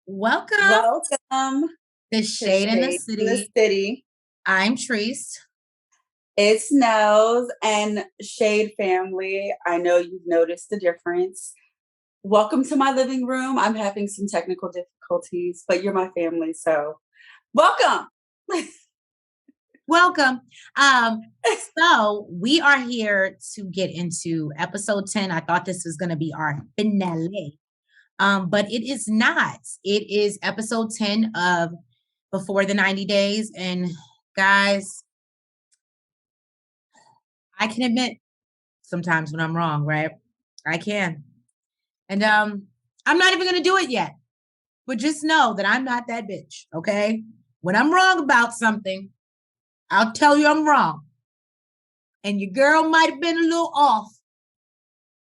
Welcome Welcome to to Shade in the Shade in the City. City. I'm Treese. It snows and Shade family. I know you've noticed the difference. Welcome to my living room. I'm having some technical difficulties, but you're my family, so welcome. Welcome. So we are here to get into episode 10. I thought this was going to be our finale. But it is not. It is episode 10 of Before the 90 Days. And guys, I can admit sometimes when I'm wrong, right? I can. And I'm not even going to do it yet. But just know that I'm not that bitch, okay? When I'm wrong about something, I'll tell you I'm wrong. And your girl might have been a little off.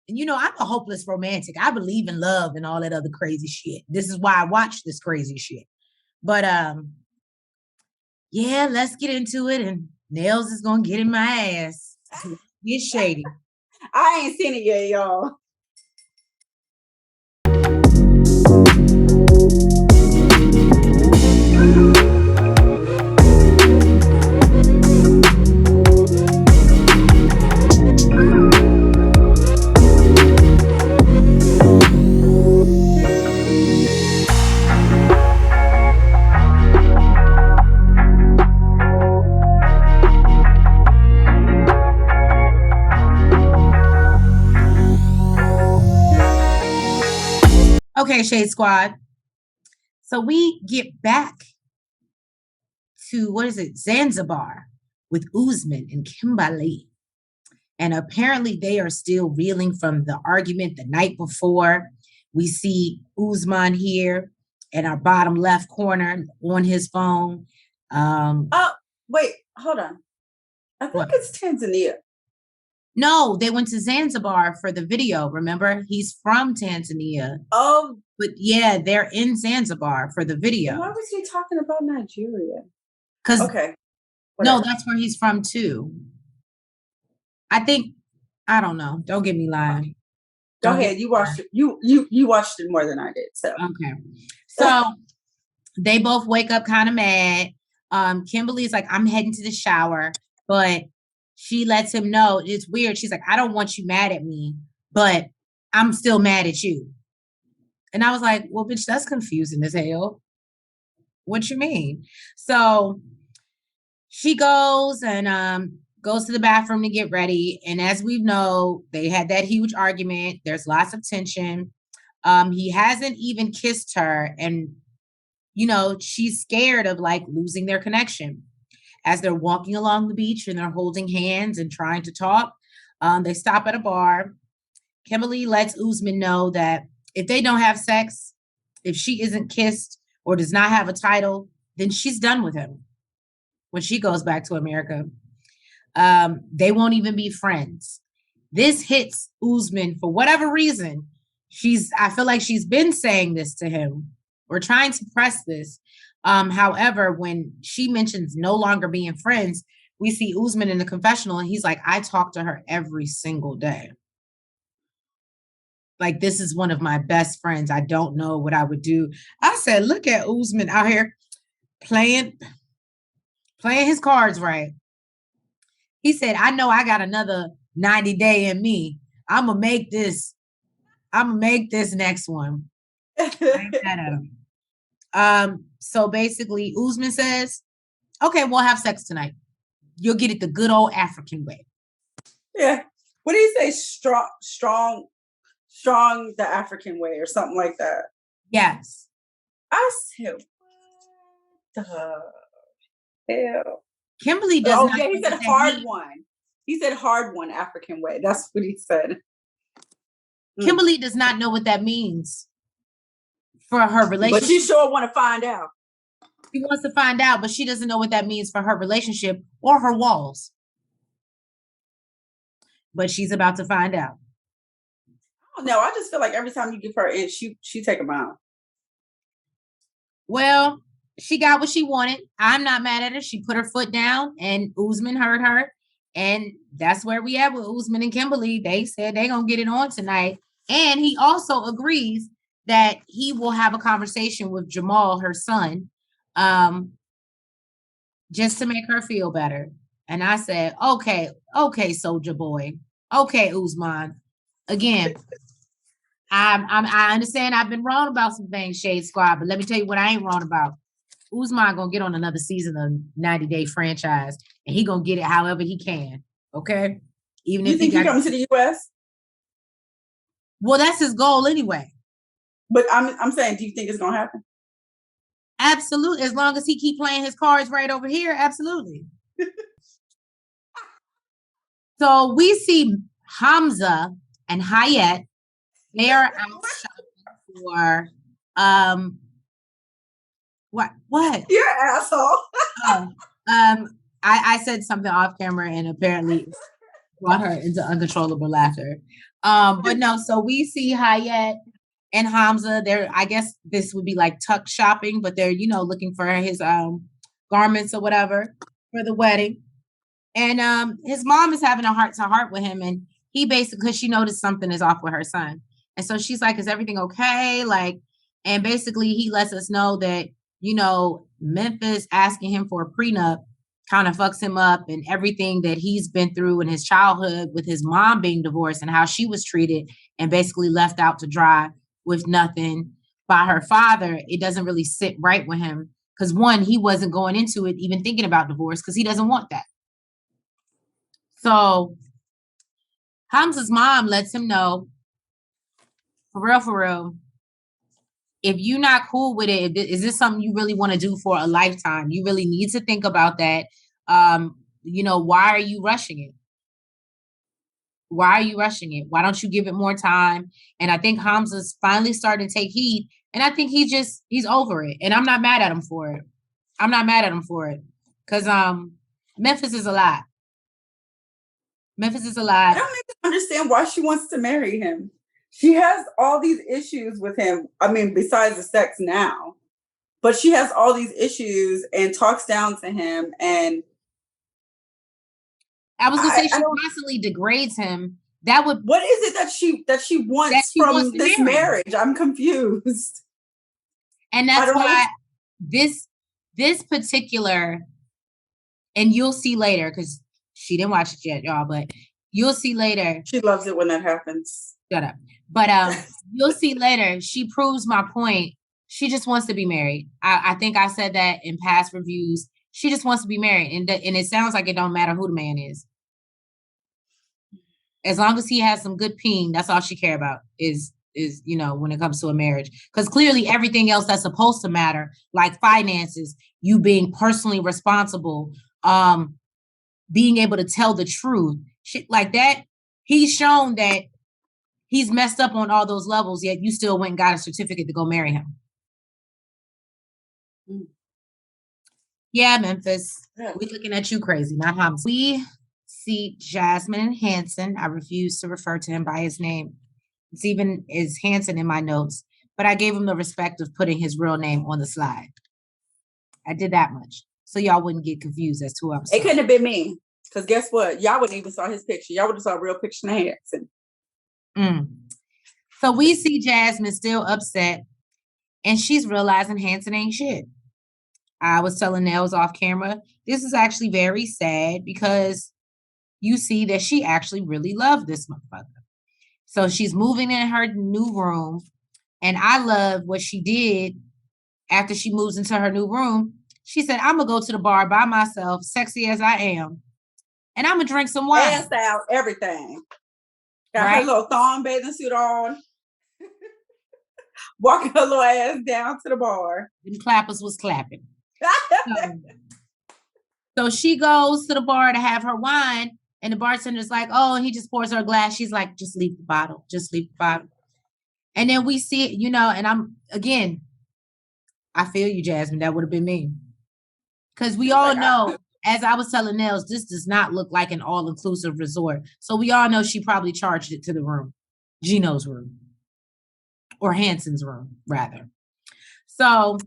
And I'm a hopeless romantic. I believe in love and all that other crazy shit. This is why I watch this crazy shit. But yeah, let's get into it. And Nails is gonna get in my ass. Get shady. I ain't seen it yet, y'all. Okay, Shade Squad. So we get back to Zanzibar with Usman and Kimberly. And apparently they are still reeling from the argument the night before. We see Usman here in our bottom left corner on his phone. Oh, wait, hold on. I think it's Tanzania. No, they went to Zanzibar for the video. Remember, he's from Tanzania. Oh, but yeah, they're in Zanzibar for the video. Why was he talking about Nigeria? Because okay, no, that's where he's from too. I don't know. Don't get me lying. Go ahead. You watched it. You watched it more than I did. So okay. So they both wake up kind of mad. Kimberly's like, I'm heading to the shower, but she lets him know it's weird. She's like, I don't want you mad at me, but I'm still mad at you. And I was like, well, bitch, that's confusing as hell. What you mean? So she goes and goes to the bathroom to get ready. And as we know, they had that huge argument. There's lots of tension. He hasn't even kissed her. And, she's scared of like losing their connection. As they're walking along the beach and they're holding hands and trying to talk, they stop at a bar. Kimberly lets Usman know that if they don't have sex, if she isn't kissed or does not have a title, then she's done with him when she goes back to America. They won't even be friends. This hits Usman for whatever reason. I feel like she's been saying this to him. We're trying to press this. However, when she mentions no longer being friends, we see Usman in the confessional and he's like, I talk to her every single day. Like, this is one of my best friends. I don't know what I would do. I said, look at Usman out here playing his cards right. He said, I know I got another 90 day in me. I'm going to make this next one. So basically, Usman says, okay, we'll have sex tonight. You'll get it the good old African way. Yeah. What do you say? Strong, the African way or something like that. Yes. I said, what the hell? Kimberly does not. Yeah, he said hard one. He said hard one, African way. That's what he said. Kimberly does not know what that means for her relationship. But she sure want to find out. She wants to find out, but she doesn't know what that means for her relationship or her walls. But she's about to find out. Oh no, I just feel like every time you give her in, she take them out. Well, she got what she wanted. I'm not mad at her. She put her foot down and Usman heard her. And that's where we at with Usman and Kimberly. They said they're going to get it on tonight. And he also agrees that he will have a conversation with Jamal, her son, just to make her feel better. And I said, okay, soldier boy. Okay, Usman. Again, I understand I've been wrong about some things, Shade Squad, but let me tell you what I ain't wrong about. Usman gonna get on another season of 90 Day Franchise, and he gonna get it however he can. Okay, even You if think he comes to the U.S.? Well, that's his goal anyway. But I'm saying, do you think it's gonna happen? Absolutely, as long as he keep playing his cards right over here, absolutely. So we see Hamza and Hayat. They are out shopping for what? You're an asshole. I said something off camera and apparently brought her into uncontrollable laughter. But no, so we see Hayat and Hamza. They're, I guess this would be like tuck shopping, but they're, looking for his garments or whatever for the wedding. And his mom is having a heart-to-heart with him, and he basically, because she noticed something is off with her son. And so she's like, is everything okay? Like, and basically he lets us know that, Memphis asking him for a prenup kind of fucks him up, and everything that he's been through in his childhood with his mom being divorced and how she was treated and basically left out to dry with nothing by her father. It doesn't really sit right with him because, one, he wasn't going into it even thinking about divorce because he doesn't want that. So Hamza's mom lets him know, for real, if you're not cool with it, is this something you really want to do for a lifetime? You really need to think about that. Why are you rushing it? Why are you rushing it? Why don't you give it more time? And I think Hamza's finally starting to take heed. And I think he's over it. And I'm not mad at him for it. Because Memphis is a lot. I don't understand why she wants to marry him. She has all these issues with him. I mean, besides the sex now, but she has all these issues and talks down to him. And I was gonna say she constantly degrades him. What is it that she wants from this marriage? I'm confused. And that's why this particular, and you'll see later because she didn't watch it yet, y'all, but you'll see later. She loves it when that happens. Shut up. But you'll see later. She proves my point. She just wants to be married. I think I said that in past reviews. She just wants to be married, and it sounds like it don't matter who the man is. As long as he has some good peen, that's all she care about is when it comes to a marriage. Because clearly everything else that's supposed to matter, like finances, you being personally responsible, being able to tell the truth, shit like that. He's shown that he's messed up on all those levels, yet you still went and got a certificate to go marry him. Yeah, Memphis. We're looking at you crazy, not Hamza. We see Jasmine and Hanson. I refuse to refer to him by his name. It's even is Hanson in my notes, but I gave him the respect of putting his real name on the slide. I did that much. So y'all wouldn't get confused as to who I'm saying. It couldn't have been me. Because guess what? Y'all wouldn't even saw his picture. Y'all would have saw a real picture of Hanson. So we see Jasmine still upset, and she's realizing Hanson ain't shit. I was telling Nels off camera, this is actually very sad because you see that she actually really loved this motherfucker. So she's moving in her new room, and I love what she did after she moves into her new room. She said, I'm going to go to the bar by myself, sexy as I am, and I'm going to drink some wine. Ass out, everything. Got her little thong bathing suit on. Walking her little ass down to the bar. And clappers was clapping. So she goes to the bar to have her wine, and the bartender's like, oh, and he just pours her a glass. She's like, just leave the bottle. And then we see it, and I feel you, Jasmine. That would have been me. Because we all know, as I was telling Nels, this does not look like an all-inclusive resort. So we all know she probably charged it to the room, Gino's room, or Hanson's room, rather. So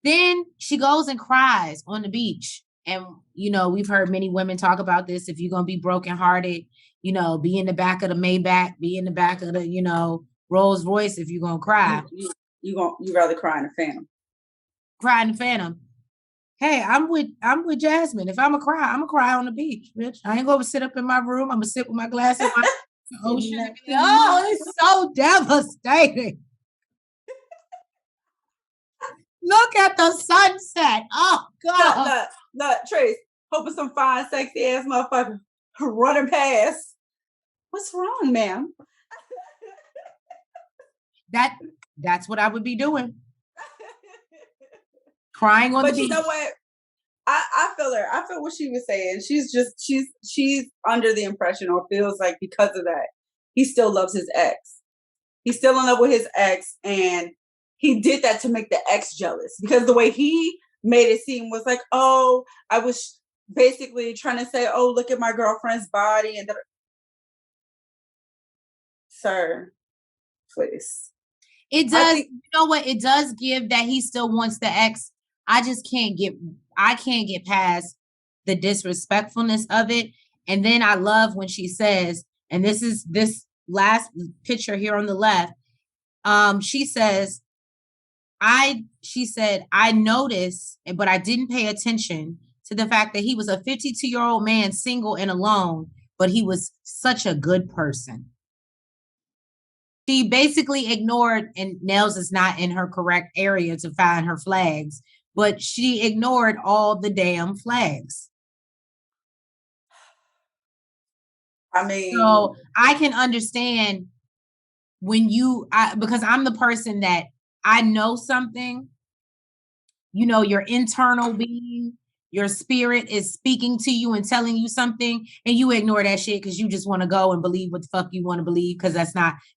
then she goes and cries on the beach. And, we've heard many women talk about this. If you're going to be brokenhearted, be in the back of the Maybach, be in the back of the, Rolls Royce if you're gonna cry. You rather cry in a Phantom. Cry in the Phantom. Hey, I'm with Jasmine. If I'm gonna cry on the beach, bitch. I ain't gonna sit up in my room. I'm gonna sit with my glass of wine. Ocean. And be like, oh, it's so devastating. Look at the sunset. Oh God. Look, Trace. Hoping some fine, sexy ass motherfucker running past. What's wrong, ma'am? That's what I would be doing. Crying on the beach. But you know what? I feel her. I feel what she was saying. She's under the impression, or feels like because of that, he still loves his ex. He's still in love with his ex, and he did that to make the ex jealous, because the way he made it seem was like, oh, I was basically trying to say, oh, look at my girlfriend's body, and sir, please. It does. You know what? It does give that he still wants the ex. I can't get past the disrespectfulness of it. And then I love when she says, and this is this last picture here on the left. She said, I noticed, but I didn't pay attention to the fact that he was a 52-year-old man, single and alone, but he was such a good person. She basically ignored, and Nels is not in her correct area to find her flags, but she ignored all the damn flags. I mean, so I can understand when because I'm the person that I know something, your internal being, your spirit is speaking to you and telling you something, and you ignore that shit because you just want to go and believe what the fuck you want to believe, because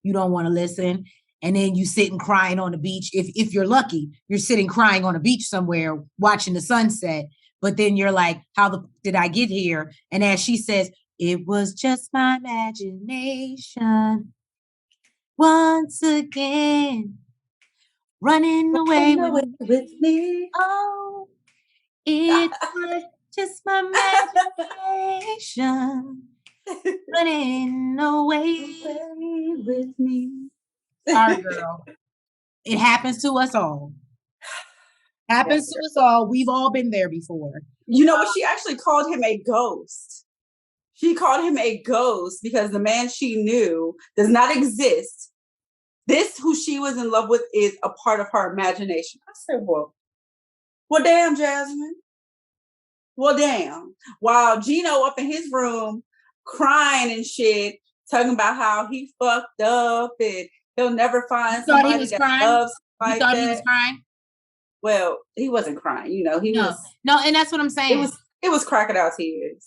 you don't want to listen. And then you sitting crying on the beach. If you're lucky, you're sitting crying on a beach somewhere watching the sunset. But then you're like, how did I get here? And as she says, it was just my imagination. Once again, running away with me. Oh, it was just my imagination. Running away with me. Sorry, girl. It happens to us all. Happens to us all. We've all been there before. You know what? She actually called him a ghost. She called him a ghost because the man she knew does not exist. This, who she was in love with, is a part of her imagination. I said, well, damn, Jasmine. Well, damn. While Gino up in his room crying and shit, talking about how he fucked up and he'll never find somebody that loves like that. You thought he was crying? Well, he wasn't crying. He was. No, and that's what I'm saying. It was crocodile tears.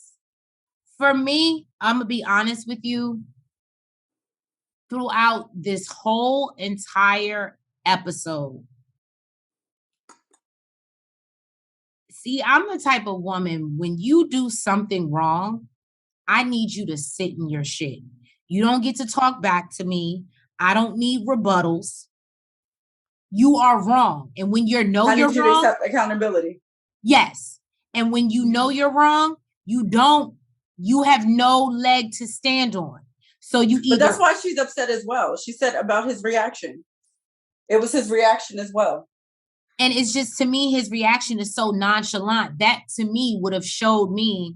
For me, I'm going to be honest with you. Throughout this whole entire episode, see, I'm the type of woman, when you do something wrong, I need you to sit in your shit. You don't get to talk back to me. I don't need rebuttals. You are wrong. And when you're wrong, to accept accountability. Yes. And when you know you're wrong, you have no leg to stand on. So but that's why she's upset as well. She said about his reaction. It was his reaction as well. And it's just, to me, his reaction is so nonchalant. That to me would have showed me,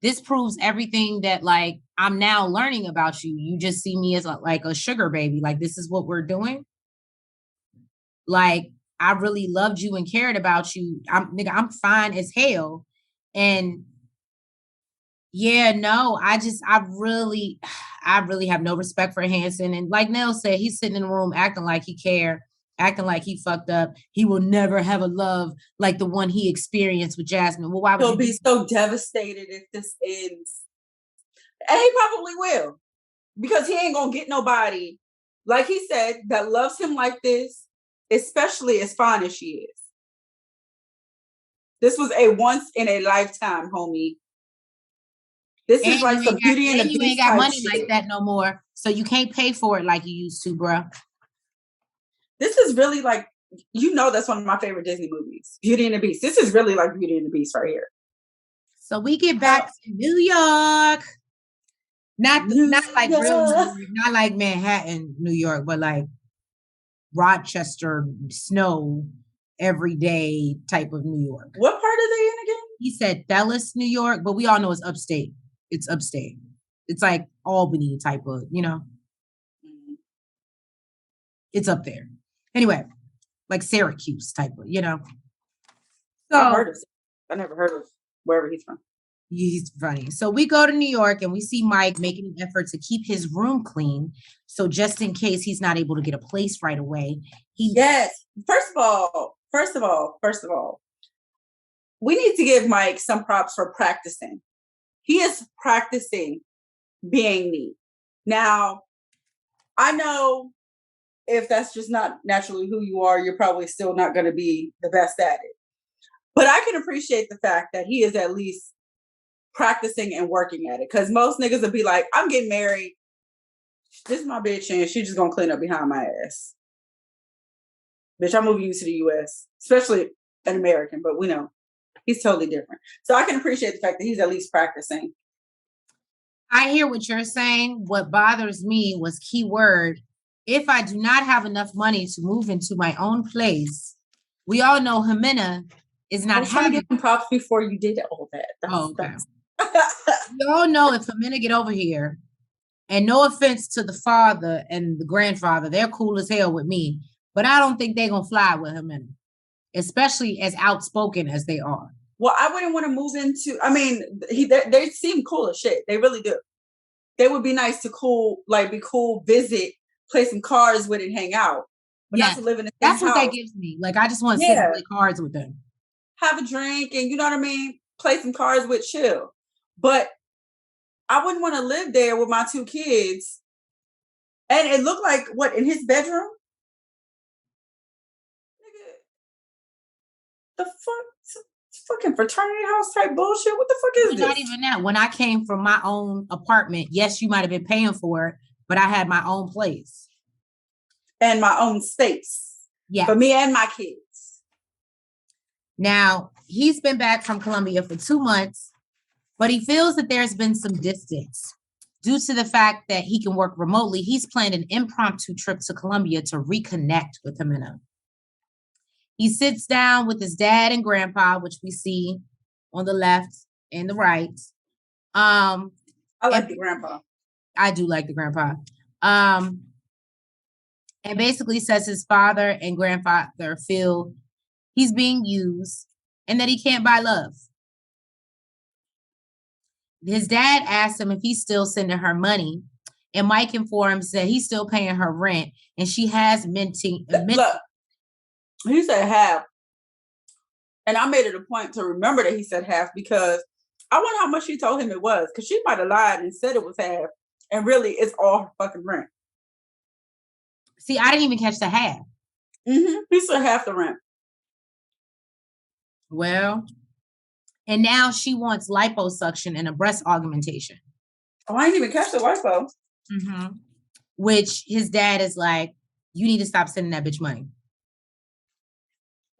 this proves everything that like I'm now learning about you. You just see me as like a sugar baby. Like, this is what we're doing. Like, I really loved you and cared about you. I'm fine as hell. And yeah, no, I really have no respect for Hanson. And like Nell said, he's sitting in the room acting like he cared, acting like he fucked up. He will never have a love like the one he experienced with Jasmine. Well, why would he'll be so devastated if this ends? And he probably will, because he ain't gonna get nobody, like he said, that loves him like this, especially as fine as she is. This was a once in a lifetime, homie. This is like some Beauty and the Beast. You ain't got money like that no more, so you can't pay for it like you used to, bro. This is really like, that's one of my favorite Disney movies, Beauty and the Beast. This is really like Beauty and the Beast right here. So we get back to New York. Not like real New York, not like Manhattan, New York, but like Rochester, snow every day type of New York. What part are they in again? He said Dallas, New York, but we all know it's upstate. It's upstate. It's like Albany type of, it's up there. Anyway, like Syracuse type of, So I never heard of wherever he's from. He's funny. So we go to New York and we see Mike making an effort to keep his room clean. So just in case he's not able to get a place right away, Yes. First of all, we need to give Mike some props for practicing. He is practicing being neat. Now, I know if that's just not naturally who you are, you're probably still not going to be the best at it. But I can appreciate the fact that he is at least practicing and working at it. Because most niggas would be like, I'm getting married. This is my bitch and she's just going to clean up behind my ass. Bitch, I'm moving you to the U.S., especially an American, but we know he's totally different. So I can appreciate the fact that he's at least practicing. I hear what you're saying. What bothers me was keyword. If I do not have enough money to move into my own place, we all know Ximena is not having props before you did all that. Okay. We all know if Ximena get over here, and no offense to the father and the grandfather, they're cool as hell with me, but I don't think they're gonna fly with Ximena, especially as outspoken as they are. Well, I wouldn't want to move into. I mean, they seem cool as shit. They really do. They would be nice to be cool, visit, play some cards with, and hang out. But not to live in the same That's what that gives me. Like I just want to sit and play cards with them, have a drink, and you know what I mean. Play some cards with, chill. But I wouldn't want to live there with my two kids. And it looked like what in his bedroom. Nigga, the fuck. Fucking fraternity house type bullshit. What the fuck is this? Not even that. When I came from my own apartment, yes, you might have been paying for it, but I had my own place. And my own space. Yeah. For me and my kids. Now, he's been back from Colombia for 2 months, but he feels that there's been some distance. Due to the fact that he can work remotely, he's planned an impromptu trip to Colombia to reconnect with Ximena. He sits down with his dad and grandpa, which we see on the left and the right. I like the grandpa. I do like the grandpa. And basically says his father and grandfather feel he's being used and that he can't buy love. His dad asked him if he's still sending her money, and Mike informs that he's still paying her rent, and she has minting. Look. He said half. And I made it a point to remember that he said half because I wonder how much she told him it was. Because she might have lied and said it was half. And really, it's all her fucking rent. See, I didn't even catch the half. Mm-hmm. He said half the rent. Well, and now she wants liposuction and a breast augmentation. Oh, I didn't even catch the lipo. Mm-hmm. Which his dad is like, you need to stop sending that bitch money.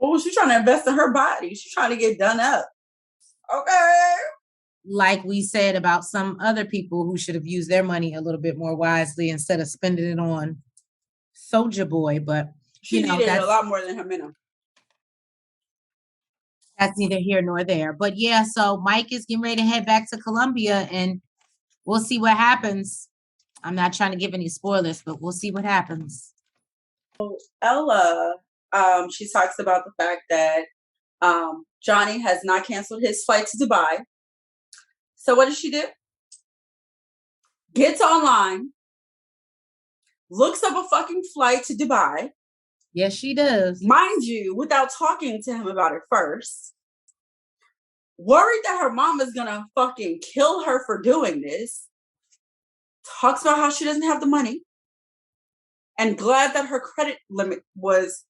Oh, she's trying to invest in her body. She's trying to get done up. Okay. Like we said about some other people who should have used their money a little bit more wisely instead of spending it on Soulja Boy. But she needed it a lot more than Ximena. That's neither here nor there. But yeah, so Mike is getting ready to head back to Colombia and we'll see what happens. I'm not trying to give any spoilers, but we'll see what happens. So Ella, she talks about the fact that Johnny has not canceled his flight to Dubai. So what does she do? Gets online, looks up a fucking flight to Dubai. Yes, she does. Mind you, without talking to him about it first. Worried that her mom is gonna fucking kill her for doing this. Talks about how she doesn't have the money. And glad that her credit limit was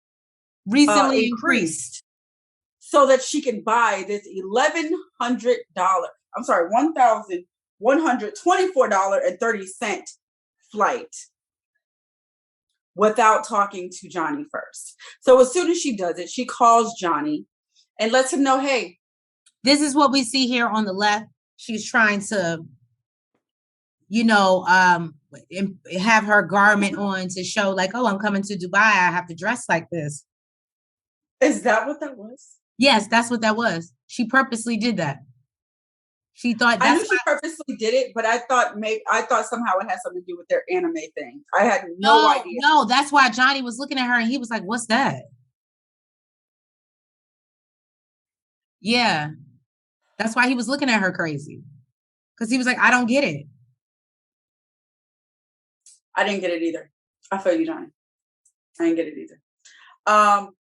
recently increased. So that she can buy this $1,124.30 flight. Without talking to Johnny first. So as soon as she does it, she calls Johnny and lets him know, hey. This is what we see here on the left. She's trying to have her garment on to show like, oh, I'm coming to Dubai. I have to dress like this. Is that what that was? Yes, that's what that was. She purposely did that. She thought I knew she purposely did it, but I thought somehow it had something to do with their anime thing. I had no idea. No, that's why Johnny was looking at her and he was like, what's that? Yeah. That's why he was looking at her crazy. Because he was like, I don't get it. I didn't get it either. I feel you, Johnny. I didn't get it either.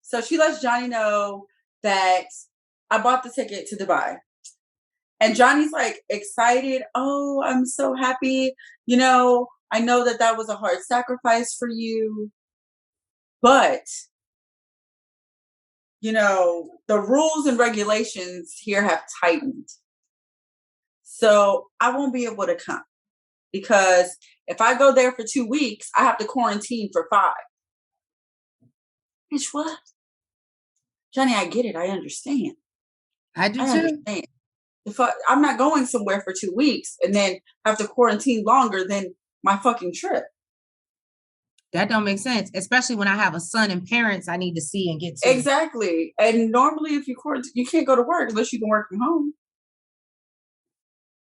So she lets Johnny know that I bought the ticket to Dubai. And Johnny's like excited. Oh, I'm so happy. I know that was a hard sacrifice for you. But, the rules and regulations here have tightened. So I won't be able to come. Because if I go there for 2 weeks, I have to quarantine for 5. Bitch, what? Johnny, I get it. I understand. I do too. Understand. I'm not going somewhere for 2 weeks and then have to quarantine longer than my fucking trip. That don't make sense, especially when I have a son and parents I need to see and get to. Exactly. And normally if you quarantine, you can't go to work unless you can work from home.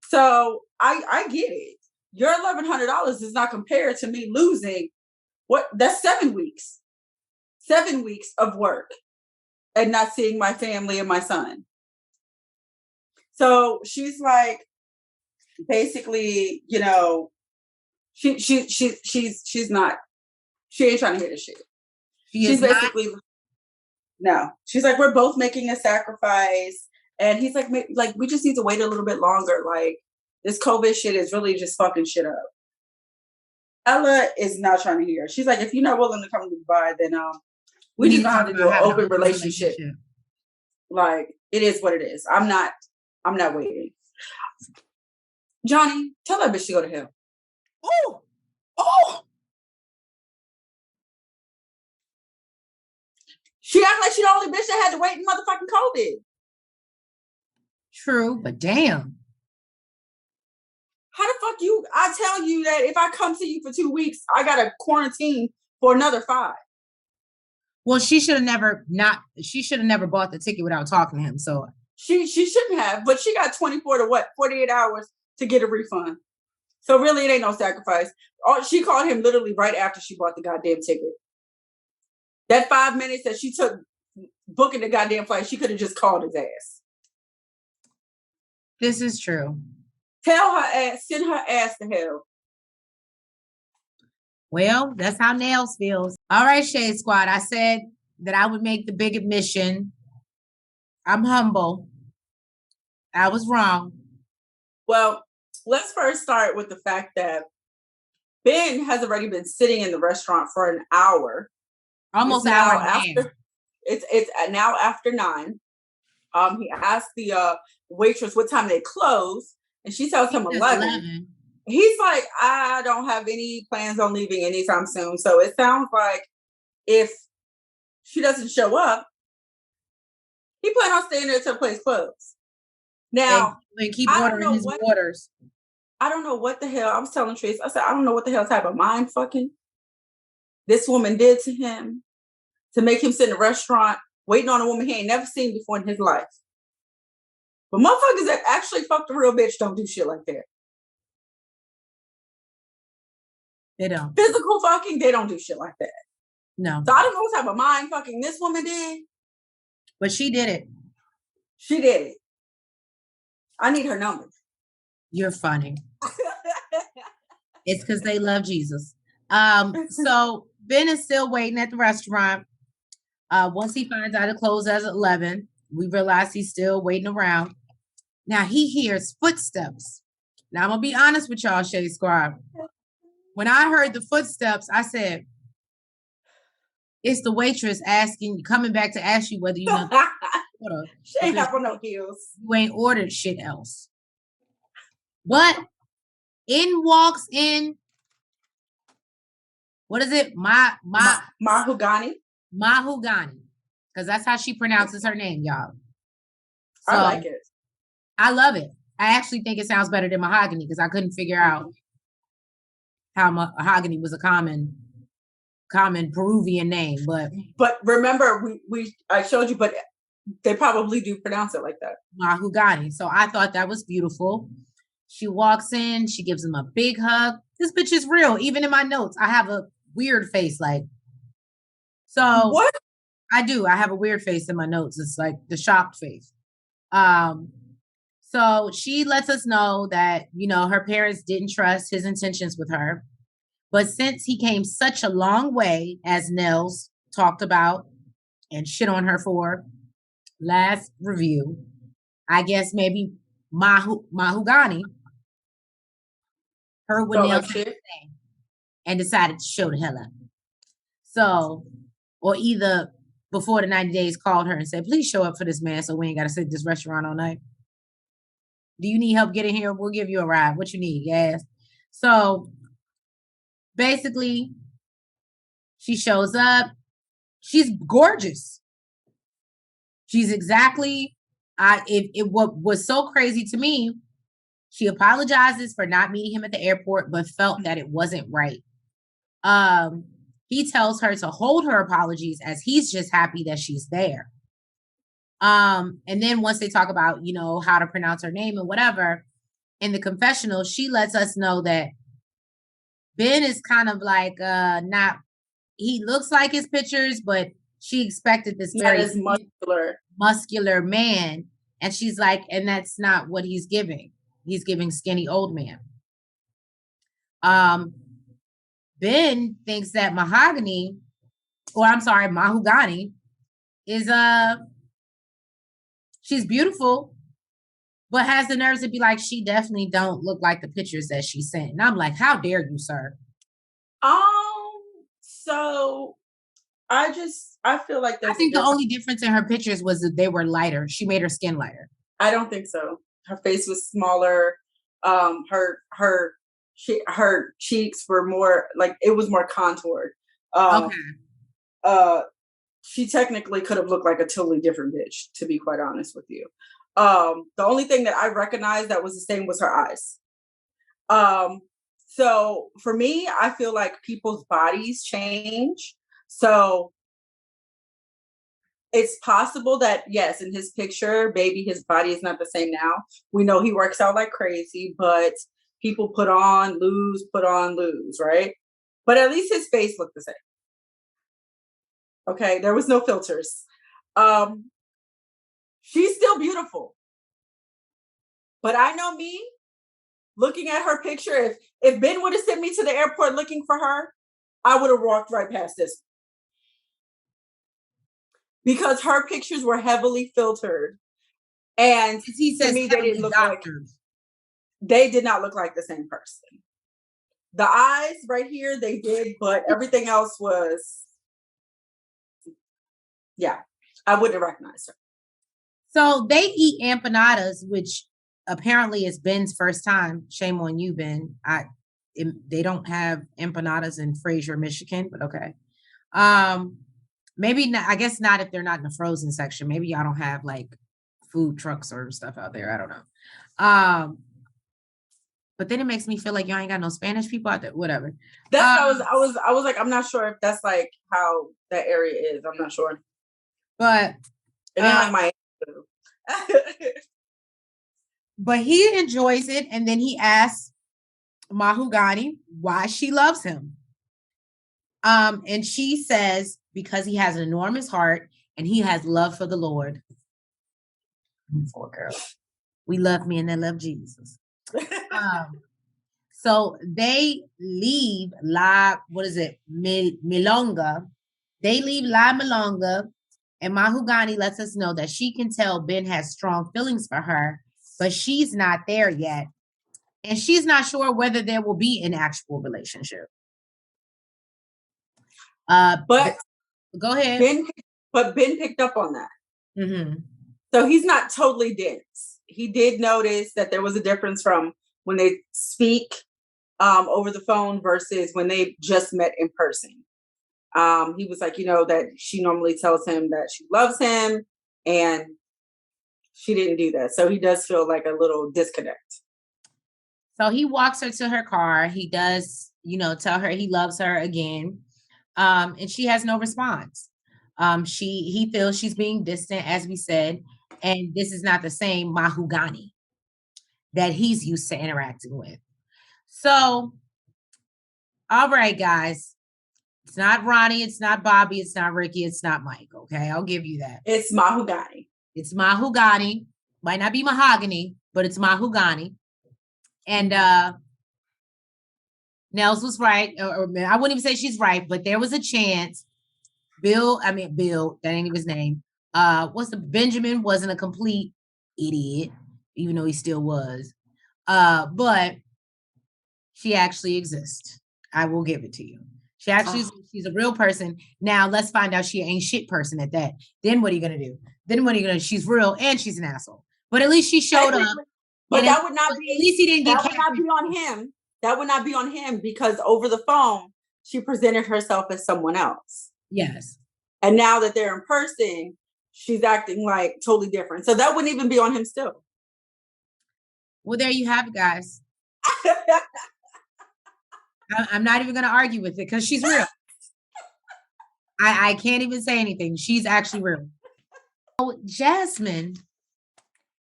So I get it. Your $1,100 is not compared to me losing that's 7 weeks. 7 weeks of work and not seeing my family and my son. So she's like, basically, she's not, she ain't trying to hear this shit. She's basically, no, she's like, we're both making a sacrifice. And he's like, we just need to wait a little bit longer. Like, this COVID shit is really just fucking shit up. Ella is not trying to hear. She's like, if you're not willing to come to Dubai, then we just gonna have to do an open relationship. Like, it is what it is. I'm not waiting. Johnny, tell that bitch to go to hell. Oh! She act like she the only bitch that had to wait in motherfucking COVID. True, but damn. How the fuck I tell you that if I come see you for 2 weeks, I gotta quarantine for another 5. Well, she should have never bought the ticket without talking to him. So she shouldn't have, but she got 24 to 48 hours to get a refund. So really it ain't no sacrifice. She called him literally right after she bought the goddamn ticket. That 5 minutes that she took booking the goddamn flight, she could have just called his ass. This is true. Tell her ass, send her ass to hell. Well, that's how Nails feels. All right, Shade Squad. I said that I would make the big admission. I'm humble. I was wrong. Well, let's first start with the fact that Ben has already been sitting in the restaurant for an hour. Almost an hour after. It's now after 9. He asked the waitress what time they close, and she tells him 11. He's like, I don't have any plans on leaving anytime soon. So it sounds like if she doesn't show up, he plans on staying there till the place closes. Now, and keep ordering his waters. I don't know what the hell. I was telling Trace, I said, I don't know what the hell type of mind fucking this woman did to him to make him sit in a restaurant waiting on a woman he ain't never seen before in his life. But motherfuckers that actually fuck the real bitch don't do shit like that. They don't. Physical fucking, they don't do shit like that. No. So I don't know what type of mind fucking this woman did. But she did it. She did it. I need her number. You're funny. It's because they love Jesus. So Ben is still waiting at the restaurant. Once he finds out it closes at 11, we realize he's still waiting around. Now he hears footsteps. Now I'm gonna be honest with y'all, Shady Squad. When I heard the footsteps, I said, it's the waitress coming back to ask you whether you know order. She ain't have on no heels. You ain't ordered shit else. What? Walks in. What is it? Mahogany. Mahogany. Because that's how she pronounces her name, y'all. So, I like it. I love it. I actually think it sounds better than mahogany because I couldn't figure out how Mahogany was a common Peruvian name, but remember I showed you, but they probably do pronounce it like that. Mahogany. So I thought that was beautiful. She walks in, she gives him a big hug. This bitch is real. Even in my notes, I have a weird face. Like, so what? I do. I have a weird face in my notes. It's like the shocked face. So she lets us know that, her parents didn't trust his intentions with her. But since he came such a long way, as Nels talked about and shit on her for last review, I guess maybe Mahogany heard what Nels had to say and decided to show the hell up. So, or either before the 90 days called her and said, please show up for this man so we ain't got to sit at this restaurant all night. Do you need help getting here? We'll give you a ride. What you need? Gas. So basically, she shows up. She's gorgeous. She's exactly, what was so crazy to me, she apologizes for not meeting him at the airport, but felt that it wasn't right. He tells her to hold her apologies as he's just happy that she's there. And then once they talk about, how to pronounce her name and whatever, in the confessional, she lets us know that Ben is kind of like, he looks like his pictures, but she expected this very muscular man. And she's like, and that's not what he's giving. He's giving skinny old man. Ben thinks that Mahogany is she's beautiful, but has the nerves to be like, she definitely don't look like the pictures that she sent. And I'm like, how dare you, sir? So I feel like I think the only difference in her pictures was that they were lighter. She made her skin lighter. I don't think so. Her face was smaller. Her cheeks were more like, it was more contoured. Okay. She technically could have looked like a totally different bitch, to be quite honest with you. The only thing that I recognized that was the same was her eyes. So for me, I feel like people's bodies change. So it's possible that, yes, in his picture, baby, his body is not the same now. We know he works out like crazy, but people put on, lose, right? But at least his face looked the same. Okay, there was no filters. She's still beautiful. But I know me, looking at her picture, if Ben would have sent me to the airport looking for her, I would have walked right past this. Because her pictures were heavily filtered. And he says, to me, they didn't look like, they did not look like the same person. The eyes right here, they did, but everything else was, yeah, I wouldn't have recognized her. So they eat empanadas, which apparently is Ben's first time. Shame on you, Ben. They don't have empanadas in Fraser, Michigan, but okay. Maybe not, I guess not if they're not in the frozen section. Maybe y'all don't have like food trucks or stuff out there. I don't know. But then it makes me feel like y'all ain't got no Spanish people out there. Whatever. That's I was like, I'm not sure if that's like how that area is. I'm not sure. But it ain't like my but he enjoys it, and then he asks Mahogany why she loves him. And she says because he has an enormous heart and he has love for the Lord. Poor girl. We love me and they love Jesus. So they leave Milonga. They leave La Milonga, and Mahogany lets us know that she can tell Ben has strong feelings for her, but she's not there yet. And she's not sure whether there will be an actual relationship. But go ahead. Ben picked up on that. Mm-hmm. So he's not totally dense. He did notice that there was a difference from when they speak over the phone versus when they just met in person. He was like, that she normally tells him that she loves him, and she didn't do that. So he does feel like a little disconnect. So he walks her to her car. He does, tell her he loves her again. And she has no response. He feels she's being distant, as we said, and this is not the same Mahogany that he's used to interacting with. So, all right, guys. It's not Ronnie, it's not Bobby, it's not Ricky, it's not Mike. Okay, I'll give you that. It's Mahogany. It's Mahogany. Might not be Mahogany, but it's Mahogany. And Nels was right. Or I wouldn't even say she's right, but there was a chance. Bill, that ain't even his name. Benjamin wasn't a complete idiot, even though he still was. But she actually exists. I will give it to you. She actually, she's a real person. Now let's find out she ain't shit person at that. Then what are you gonna do? She's real and she's an asshole. But at least she showed up. But that would not be. At least he didn't get. That would not be on him. That would not be on him because over the phone she presented herself as someone else. Yes. And now that they're in person, she's acting like totally different. So that wouldn't even be on him still. Well, there you have it, guys. I'm not even going to argue with it because she's real. I can't even say anything. She's actually real. So Jasmine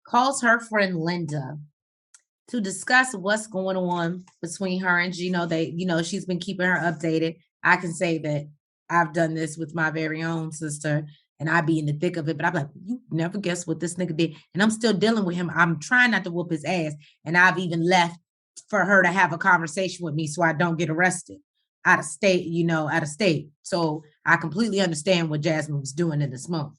calls her friend Linda to discuss what's going on between her and Gino. She's been keeping her updated. I can say that I've done this with my very own sister and I be in the thick of it, but I'm like, you never guess what this nigga did. And I'm still dealing with him. I'm trying not to whoop his ass. And I've even left for her to have a conversation with me so I don't get arrested out of state. So I completely understand what Jasmine was doing in this moment.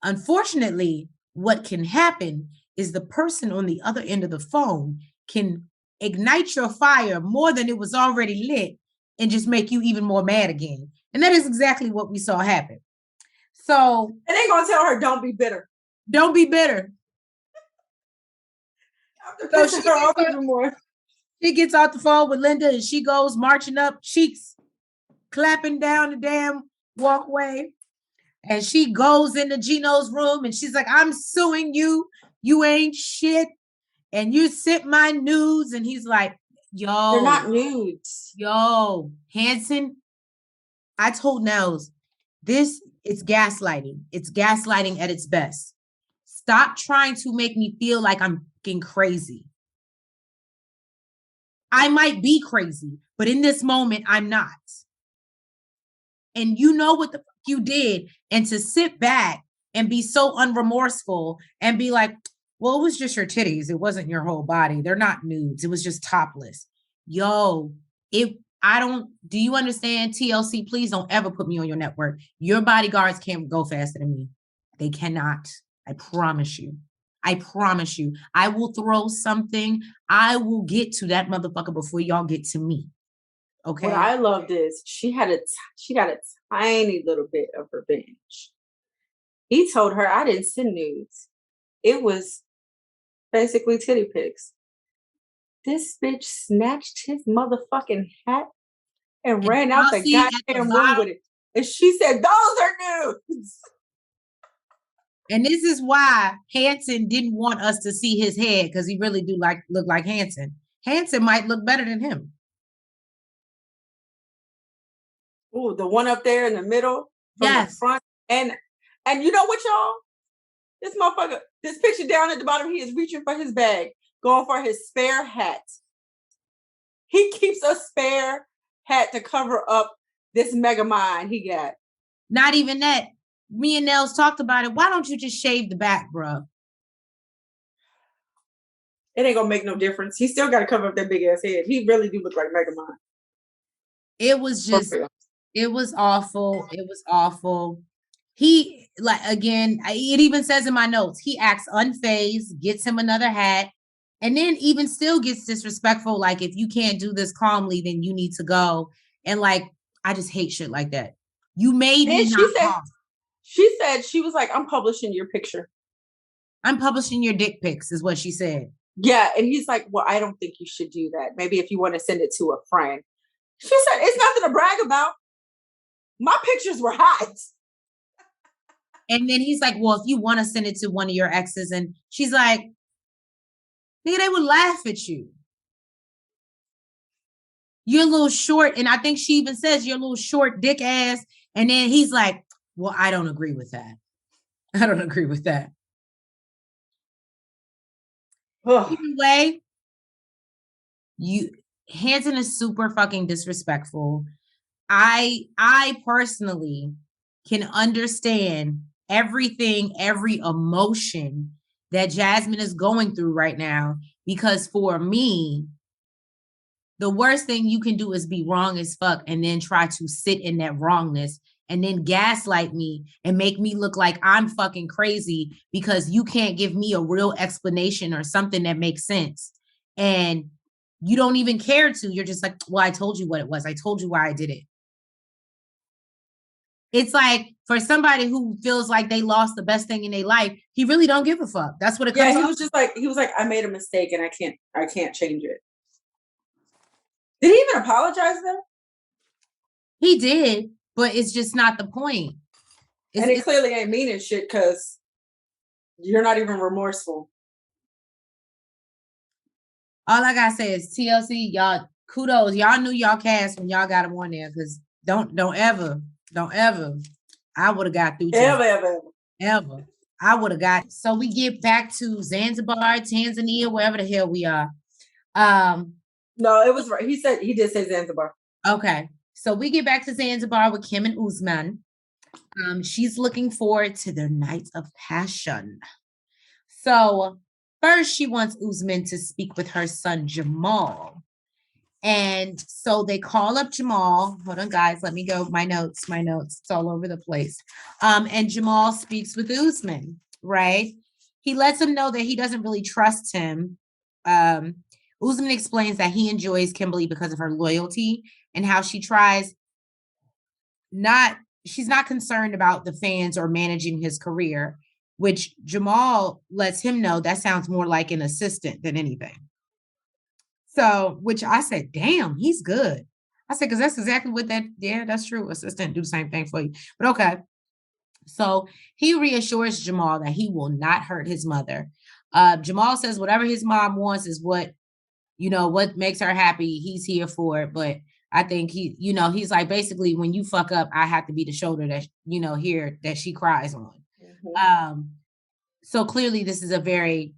Unfortunately, what can happen is the person on the other end of the phone can ignite your fire more than it was already lit and just make you even more mad again. And that is exactly what we saw happen. So and they're gonna tell her, don't be bitter. Don't be bitter. So she gets off the phone with Linda and she goes marching up, cheeks clapping down the damn walkway. And she goes into Gino's room and she's like, I'm suing you. You ain't shit. And you sent my nudes. And he's like, yo. They're not nudes. Yo, Hanson, I told Nels, this is gaslighting. It's gaslighting at its best. Stop trying to make me feel like I'm fucking crazy. I might be crazy, but in this moment, I'm not. And you know what the fuck you did. And to sit back and be so unremorseful and be like, well, it was just your titties. It wasn't your whole body. They're not nudes. It was just topless. Yo, do you understand, TLC? Please don't ever put me on your network. Your bodyguards can't go faster than me. They cannot. I promise you. I promise you. I will throw something. I will get to that motherfucker before y'all get to me. Okay. What I loved is she got a tiny little bit of revenge. He told her, I didn't send nudes. It was basically titty pics. This bitch snatched his motherfucking hat and ran out the goddamn room with it. And she said, those are nudes. And this is why Hanson didn't want us to see his head, because he really do look like Hanson. Hanson might look better than him. Ooh, the one up there in the middle, from the front, and you know what, y'all? This motherfucker, this picture down at the bottom, he is reaching for his bag, going for his spare hat. He keeps a spare hat to cover up this mega mind he got. Not even that. Me and Nels talked about it. Why don't you just shave the back, bro? It ain't gonna make no difference. He still got to cover up that big ass head. He really do look like Megamind. It was awful. It was awful. He, again, it even says in my notes, he acts unfazed, gets him another hat, and then even still gets disrespectful. Like, if you can't do this calmly, then you need to go. And I just hate shit like that. You made me not calm. She said, she was like, I'm publishing your picture. I'm publishing your dick pics, is what she said. Yeah. And he's like, well, I don't think you should do that. Maybe if you want to send it to a friend. She said, it's nothing to brag about. My pictures were hot. And then he's like, well, if you want to send it to one of your exes. And she's like, Nigga, they would laugh at you. You're a little short, and I think she even says you're a little short dick ass. And then he's like, well, I don't agree with that. I don't agree with that. Either way, Hanson is super fucking disrespectful. I personally can understand everything, every emotion that Jasmine is going through right now, because for me, the worst thing you can do is be wrong as fuck and then try to sit in that wrongness and then gaslight me and make me look like I'm fucking crazy because you can't give me a real explanation or something that makes sense. And you don't even care to. You're just like, well, I told you what it was. I told you why I did it. It's like for somebody who feels like they lost the best thing in their life, he really don't give a fuck. That's what it comes. Yeah, he was like, I made a mistake and I can't change it. Did he even apologize though? He did, but it's just not the point. And it clearly ain't meaning shit because you're not even remorseful. All I gotta say is TLC, y'all, kudos. Y'all knew y'all cast when y'all got him on there, because don't ever. I would have got through to ever. I would have got. So we get back to Zanzibar, Tanzania, wherever the hell we are. No, it was right. He did say Zanzibar. Okay. So we get back to Zanzibar with Kim and Usman. She's looking forward to their night of passion. So first she wants Usman to speak with her son Jamal. And so they call up Jamal. Hold on, guys. Let me go. My notes. It's all over the place. And Jamal speaks with Usman, right? He lets him know that he doesn't really trust him. Usman explains that he enjoys Kimberly because of her loyalty and how she tries she's not concerned about the fans or managing his career, which Jamal lets him know that sounds more like an assistant than anything. So, which I said, damn, he's good. I said, because that's exactly what that's true. Assistant do the same thing for you. But okay. So he reassures Jamal that he will not hurt his mother. Jamal says whatever his mom wants is what makes her happy. He's here for it. But I think he's like, basically, when you fuck up, I have to be the shoulder that, here that she cries on. Mm-hmm. So clearly this is a very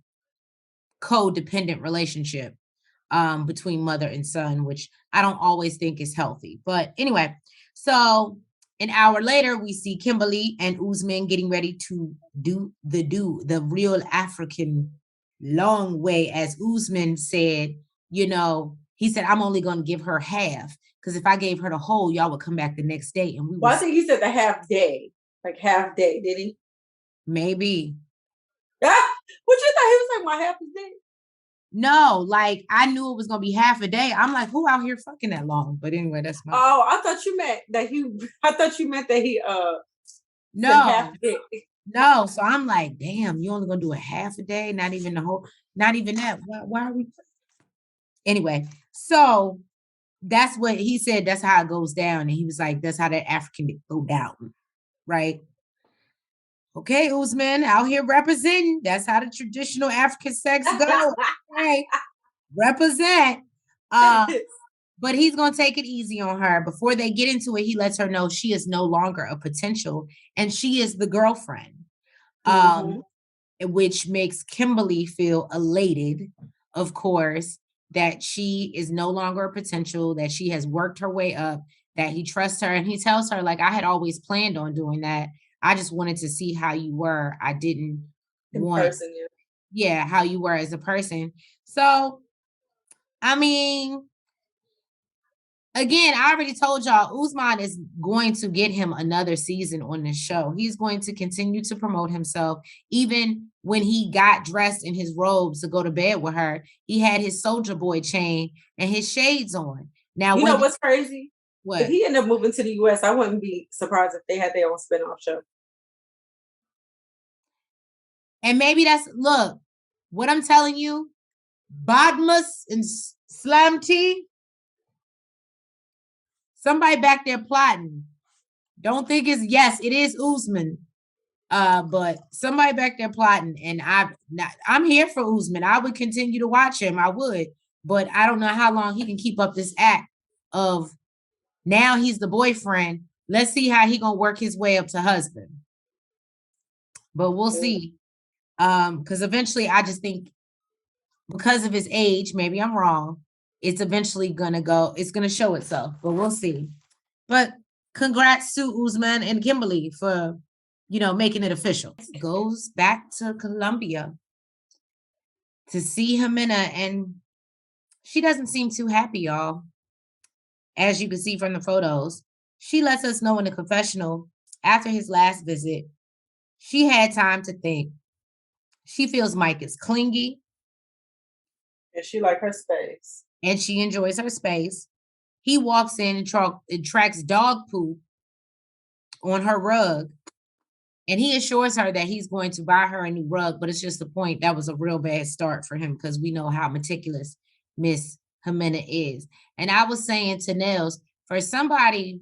codependent relationship between mother and son, which I don't always think is healthy. But anyway, so an hour later, we see Kimberly and Usman getting ready to do the real African long way. As Usman said, he said, I'm only going to give her half, because if I gave her the whole, y'all would come back the next day. And I think he said the half day, like half day, did he? Maybe. What you thought he was like my half a day? No, like I knew it was gonna be half a day. I'm like, who out here fucking that long? But anyway, that's my. Oh, I thought you meant that he. No, half a day. No. So I'm like, damn, you only gonna do a half a day? Not even the whole. Not even that. Why are we? Anyway, so that's what he said. That's how it goes down, and he was like, that's how that African go down, right? Okay, Usman, out here representing. That's how the traditional African sex go. Right. Represent. But he's going to take it easy on her. Before they get into it, he lets her know she is no longer a potential and she is the girlfriend. Which makes Kimberly feel elated, of course, that she is no longer a potential, that she has worked her way up, that he trusts her. And he tells her, like, I had always planned on doing that. I just wanted to see how you were. I didn't want, how you were as a person. So, I mean, again, I already told y'all, Usman is going to get him another season on this show. He's going to continue to promote himself. Even when he got dressed in his robes to go to bed with her, he had his soldier boy chain and his shades on. Now, you know what's crazy? What? If he ended up moving to the US, I wouldn't be surprised if they had their own spinoff show. And maybe look, what I'm telling you, Bodmus and Slam T, somebody back there plotting. Don't think it is Usman. But somebody back there plotting, and I'm here for Usman. I would continue to watch him. I would, but I don't know how long he can keep up this act of now he's the boyfriend. Let's see how he gonna work his way up to husband. But we'll see. Because eventually I just think because of his age, maybe I'm wrong, it's eventually it's gonna show itself, but we'll see. But congrats to Usman and Kimberly for making it official. Goes back to Colombia to see Ximena, and she doesn't seem too happy, y'all. As you can see from the photos, she lets us know in the confessional after his last visit, she had time to think. She feels Mike is clingy. And she like her space. And she enjoys her space. He walks in and tracks dog poop on her rug. And he assures her that he's going to buy her a new rug, but it's just the point that was a real bad start for him because we know how meticulous Miss Ximena is. And I was saying to Nels, for somebody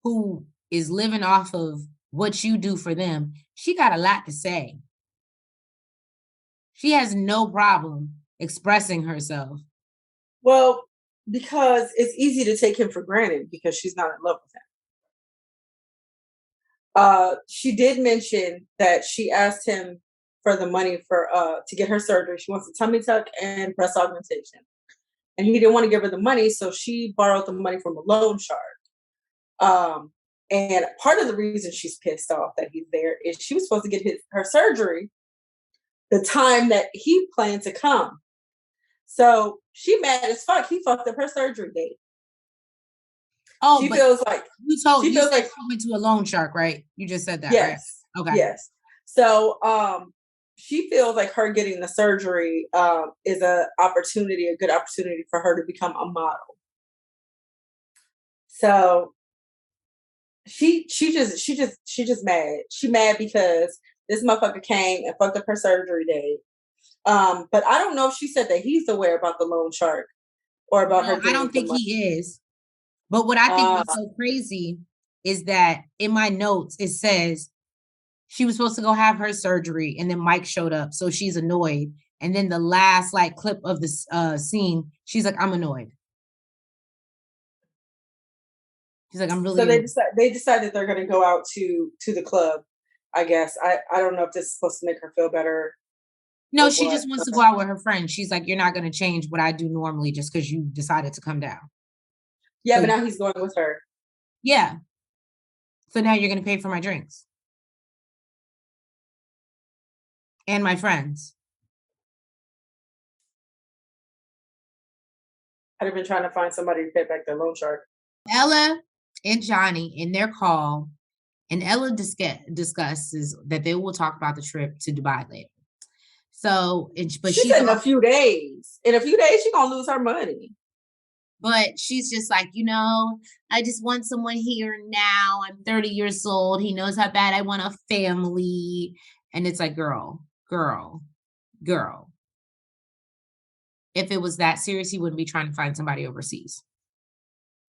who is living off of what you do for them, she got a lot to say. She has no problem expressing herself. Well, because it's easy to take him for granted because she's not in love with him. She did mention that she asked him for the money for to get her surgery. She wants a tummy tuck and breast augmentation. And he didn't want to give her the money, so she borrowed the money from a loan shark. And part of the reason she's pissed off that he's there is she was supposed to get her surgery the time that he planned to come. So she mad as fuck. He fucked up her surgery date. Oh, she feels like you went to a loan shark, right? You just said that, yes, right? Okay. Yes. So she feels like her getting the surgery is a good opportunity for her to become a model. So she just mad. She mad because this motherfucker came and fucked up her surgery date. But I don't know if she said that he's aware about the loan shark or about her. I don't think he is. But what I think was so crazy is that in my notes, it says she was supposed to go have her surgery and then Mike showed up. So she's annoyed. And then the last clip of this scene, she's like, I'm annoyed. She's like, I'm really annoyed. So they decided they're going to go out to the club, I guess. I don't know if this is supposed to make her feel better. No, she just wants to go out with her friends. She's like, you're not going to change what I do normally just because you decided to come down. Yeah, but now he's going with her. Yeah. So now you're going to pay for my drinks. And my friends. I'd have been trying to find somebody to pay back their loan shark. Ella and Johnny in their call, and Ella discusses that they will talk about the trip to Dubai later. So, but she's in a few days. In a few days, she's going to lose her money. But she's just like, I just want someone here now. I'm 30 years old. He knows how bad I want a family. And it's like, girl. If it was that serious, he wouldn't be trying to find somebody overseas.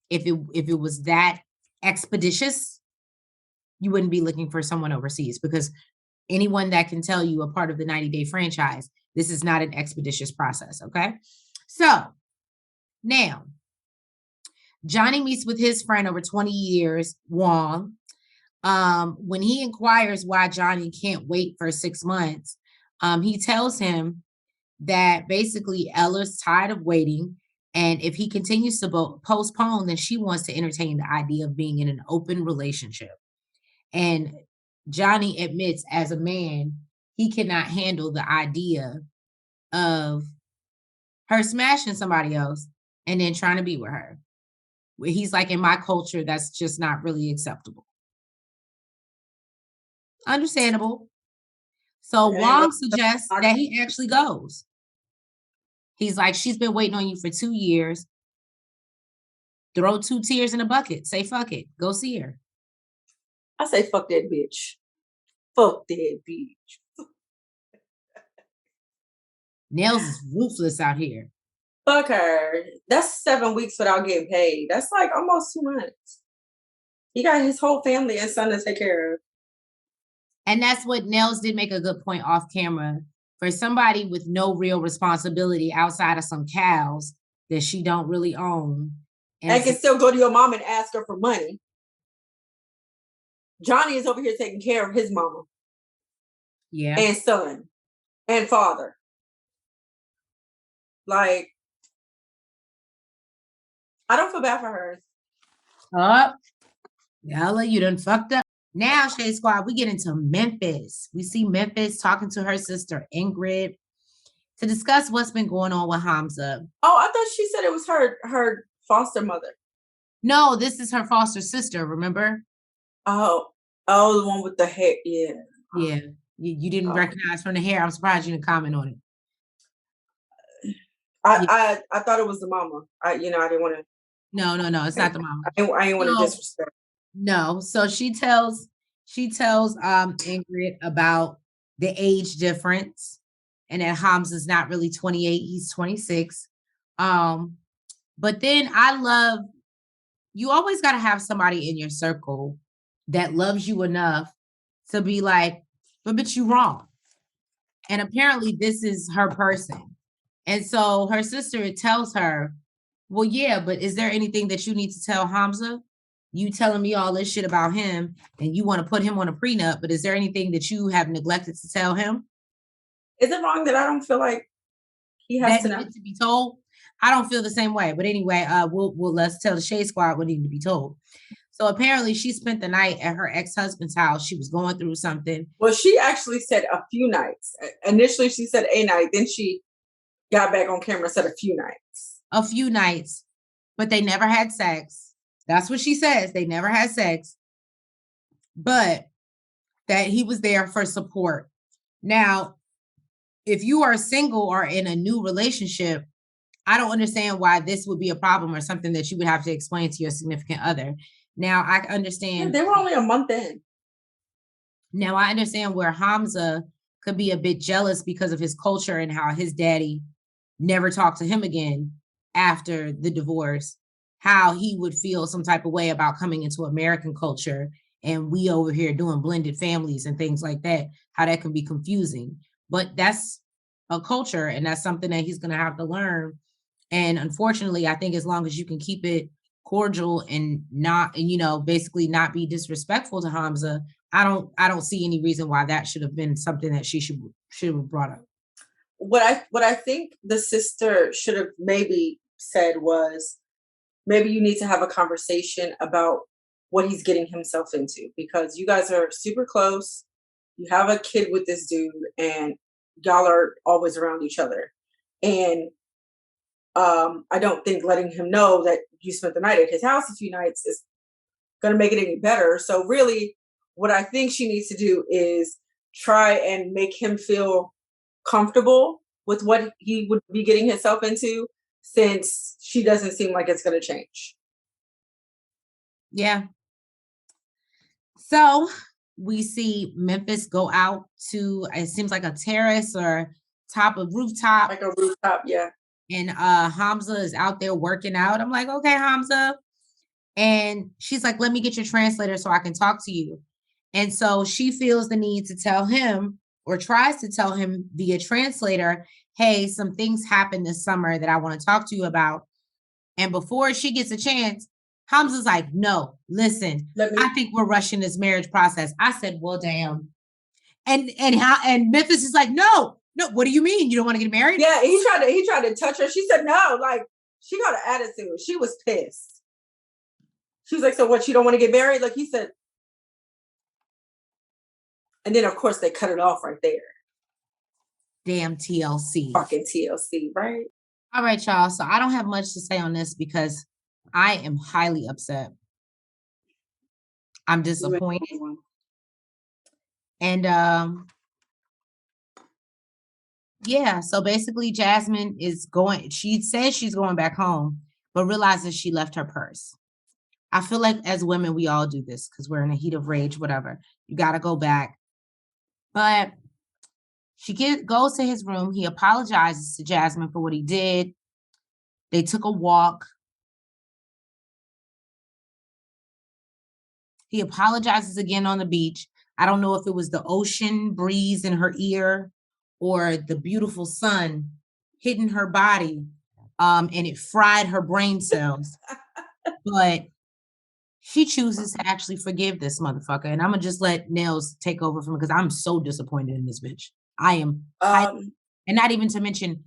If it was that expeditious, you wouldn't be looking for someone overseas, because anyone that can tell you a part of the 90-day franchise, this is not an expeditious process, okay? So now, Johnny meets with his friend over 20 years, Wong. When he inquires why Johnny can't wait for 6 months, he tells him that basically Ella's tired of waiting, and if he continues to postpone, then she wants to entertain the idea of being in an open relationship. And Johnny admits, as a man, he cannot handle the idea of her smashing somebody else and then trying to be with her. He's like, in my culture, that's just not really acceptable. Understandable. So Wong suggests that he actually goes. He's like, she's been waiting on you for 2 years. Throw 2 tears in a bucket. Say, fuck it. Go see her. I say, fuck that bitch. Fuck that bitch. Nels is ruthless out here. Fuck her. That's 7 weeks without getting paid. That's like almost 2 months. He got his whole family and son to take care of. And that's what Nels did make a good point off camera. For somebody with no real responsibility outside of some cows that she don't really own. And can still go to your mom and ask her for money. Johnny is over here taking care of his mama. Yeah. And son. And father. Like, I don't feel bad for her. Yella, you done fucked up. Now, Shade Squad, we get into Memphis. We see Memphis talking to her sister Ingrid to discuss what's been going on with Hamza. Oh, I thought she said it was her foster mother. No, this is her foster sister, remember? Oh, the one with the hair. Yeah. Yeah. You didn't recognize from the hair. I'm surprised you didn't comment on it. I thought it was the mama. I didn't want to. No, it's not the mama. I didn't want to disrespect. No. So she tells Ingrid about the age difference and that Hamza's not really 28, he's 26. But then you always got to have somebody in your circle that loves you enough to be like, but you wrong. And apparently this is her person. And so her sister tells her, well, yeah, but is there anything that you need to tell Hamza? You telling me all this shit about him and you want to put him on a prenup, but is there anything that you have neglected to tell him? Is it wrong that I don't feel like he has to know? To be told? I don't feel the same way. But anyway, we'll let's tell the Shade Squad what needed to be told. So apparently she spent the night at her ex-husband's house. She was going through something. Well, she actually said a few nights. Initially, she said a night. Then she got back on camera and said a few nights. A few nights. But they never had sex. That's what she says. They never had sex. But that he was there for support. Now, if you are single or in a new relationship, I don't understand why this would be a problem or something that you would have to explain to your significant other. Now, I understand. Yeah, they were only a month in. Now, I understand where Hamza could be a bit jealous because of his culture and how his daddy never talked to him again after the divorce, how he would feel some type of way about coming into American culture and we over here doing blended families and things like that, how that can be confusing. But that's a culture and that's something that he's going to have to learn. And unfortunately, I think as long as you can keep it cordial and not, and basically not be disrespectful to Hamza, I don't see any reason why that should have been something that she should have brought up. What I think the sister should have maybe said was, maybe you need to have a conversation about what he's getting himself into, because you guys are super close. You have a kid with this dude and y'all are always around each other. And I don't think letting him know that you spent the night at his house a few nights is going to make it any better. So really, what I think she needs to do is try and make him feel comfortable with what he would be getting himself into, since she doesn't seem like it's going to change. Yeah. So we see Memphis go out to, it seems like a terrace or rooftop. Like a rooftop, yeah. And Hamza is out there working out. I'm like, okay, Hamza. And she's like, let me get your translator so I can talk to you. And so she feels the need to tell him, or tries to tell him via translator, hey, some things happened this summer that I want to talk to you about. And before she gets a chance, Hamza's like, no, listen, I think we're rushing this marriage process. I said, well, damn. And Memphis is like, no, what do you mean? You don't want to get married? Yeah, he tried to touch her. She said no, like she got an attitude. She was pissed. She was like, so what, you don't want to get married? Like he said. And then of course they cut it off right there. Damn TLC. Fucking TLC, right? All right, y'all. So I don't have much to say on this because I am highly upset. I'm disappointed. And yeah, so basically Jasmine she says she's going back home, but realizes she left her purse. I feel like as women, we all do this because we're in a heat of rage, whatever. You got to go back. But she goes to his room. He apologizes to Jasmine for what he did. They took a walk. He apologizes again on the beach. I don't know if it was the ocean breeze in her ear or the beautiful sun hitting her body, and it fried her brain cells. But she chooses to actually forgive this motherfucker. And I'm going to just let Nails take over from it because I'm so disappointed in this bitch. I am. And not even to mention,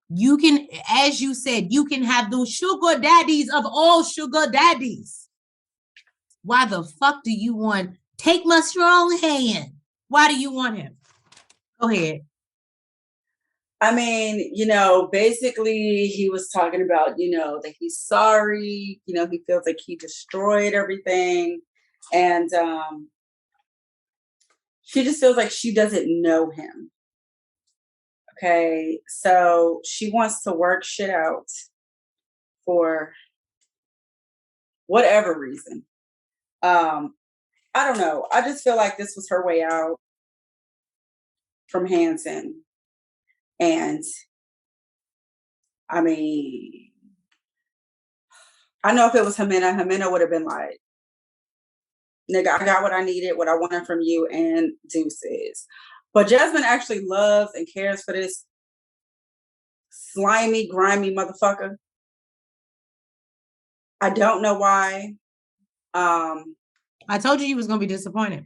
you can, as you said, you can have those sugar daddies of all sugar daddies. Why the fuck do you want, take my strong hand? Why do you want him? Go ahead. I mean, basically he was talking about, that he's sorry, he feels like he destroyed everything. And she just feels like she doesn't know him. Okay, so she wants to work shit out for whatever reason. I don't know. I just feel like this was her way out from Hanson. And I mean, I know if it was Ximena would have been like, nigga, I got what I needed, what I wanted from you, and deuces. But Jasmine actually loves and cares for this slimy, grimy motherfucker. I don't know why. I told you was going to be disappointed.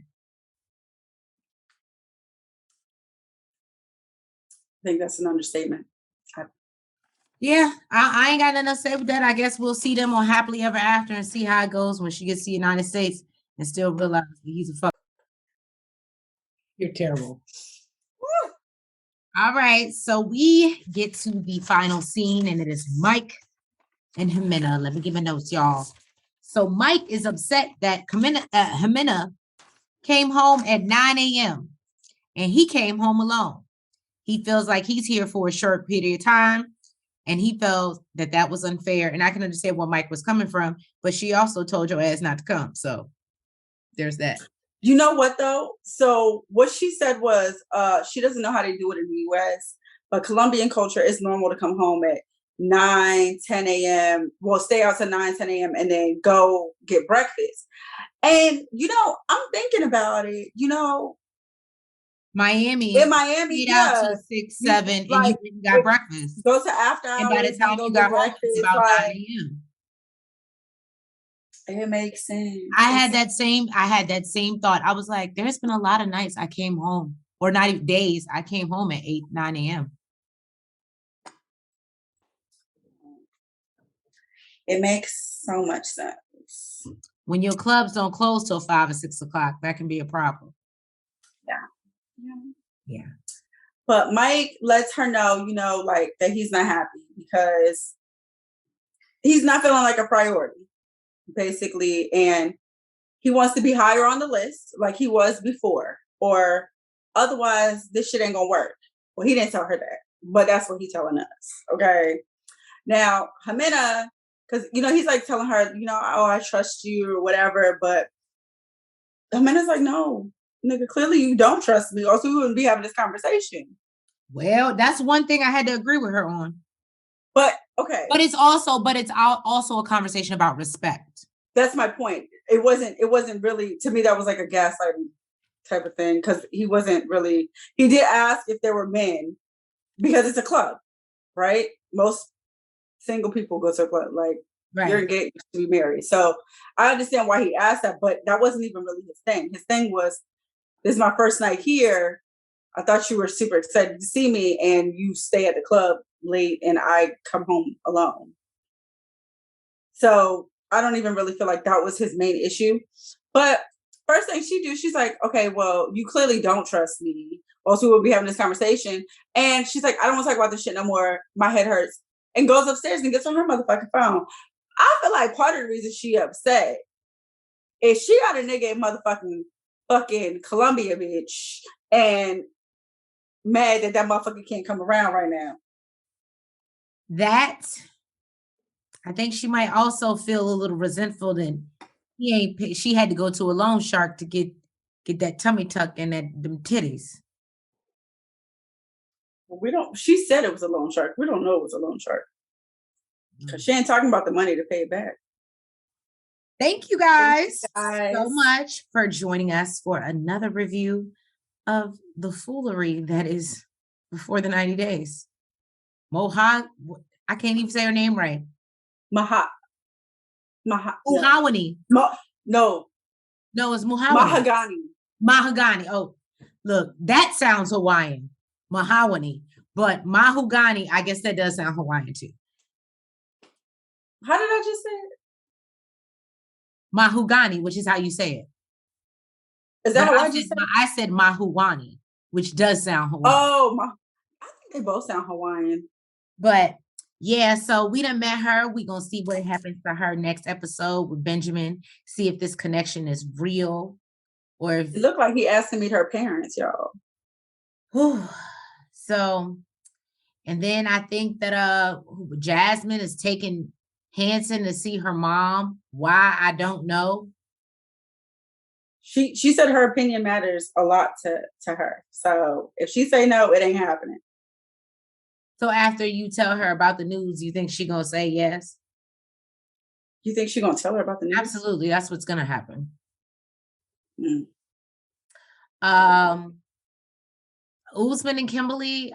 I think that's an understatement. Yeah, I ain't got nothing to say with that. I guess we'll see them on Happily Ever After and see how it goes when she gets to the United States and still realize that he's a fuck. You're terrible. Woo! All right, so we get to the final scene, and it is Mike and Ximena. Let me give my notes, y'all. So Mike is upset that Ximena came home at 9 a.m. and he came home alone. He feels like he's here for a short period of time, and he felt that that was unfair. And I can understand where Mike was coming from, but she also told your ass not to come. So there's that. You know what, though? So what she said was she doesn't know how they do it in the U.S., but Colombian culture is normal to come home at 9, 10 a.m. Well, stay out till 9, 10 a.m. and then go get breakfast. And, I'm thinking about it, Miami, in Miami, out to 6, 7, and you got breakfast. Go to after hours. And by the time you got breakfast, it's about 9 a.m. It makes sense. I had that same thought. I was like, there's been a lot of nights I came home, or not even days, I came home at 8, 9 a.m. It makes so much sense. When your clubs don't close till 5 or 6 o'clock, that can be a problem. Yeah. But Mike lets her know, like that he's not happy because he's not feeling like a priority, basically. And he wants to be higher on the list like he was before, or otherwise this shit ain't gonna work. Well, he didn't tell her that, but that's what he's telling us. Okay. Now, Ximena, because, he's like telling her, oh, I trust you or whatever. But Ximena's like, no, nigga, clearly you don't trust me, or else we wouldn't be having this conversation. Well, that's one thing I had to agree with her on. But okay. But it's also a conversation about respect. That's my point. It wasn't really, to me, that was like a gaslighting type of thing, because he did ask if there were men, because it's a club, right? Most single people go to a club, like, right. You're engaged to be married. So I understand why he asked that, but that wasn't even really his thing. His thing was, this is my first night here. I thought you were super excited to see me, and you stay at the club late and I come home alone. So I don't even really feel like that was his main issue. But first thing she's like, okay, well, you clearly don't trust me, or else we would be having this conversation. And she's like, I don't want to talk about this shit no more. My head hurts. And goes upstairs and gets on her motherfucking phone. I feel like part of the reason she upset is she got a nigga in fucking Colombia, bitch, and mad that motherfucker can't come around right now. That, I think she might also feel a little resentful that she had to go to a loan shark to get that tummy tuck and them titties. She said it was a loan shark. We don't know it was a loan shark. Because she ain't talking about the money to pay it back. Thank you guys, guys so much for joining us for another review of the foolery that is before the 90 days. I can't even say her name right. Mahogany. No, it's Mahogany. Mahogany. Oh, look, that sounds Hawaiian. Mahogany. But Mahogany, I guess that does sound Hawaiian too. How did I just say it? Mahogany, which is how you say it. Is that how I just said it? I said Mahogany, which does sound Hawaiian. Oh, I think they both sound Hawaiian. But yeah, so we done met her. We gonna see what happens to her next episode with Benjamin. See if this connection is real, or if it looked like he asked to meet her parents, y'all. So, and then I think that Jasmine is taking Hanson to see her mom. Why, I don't know. She said her opinion matters a lot to her. So if she say no, it ain't happening. So after you tell her about the news, you think she gonna say yes? You think she gonna tell her about the news? Absolutely, that's what's gonna happen. Usman and Kimberly,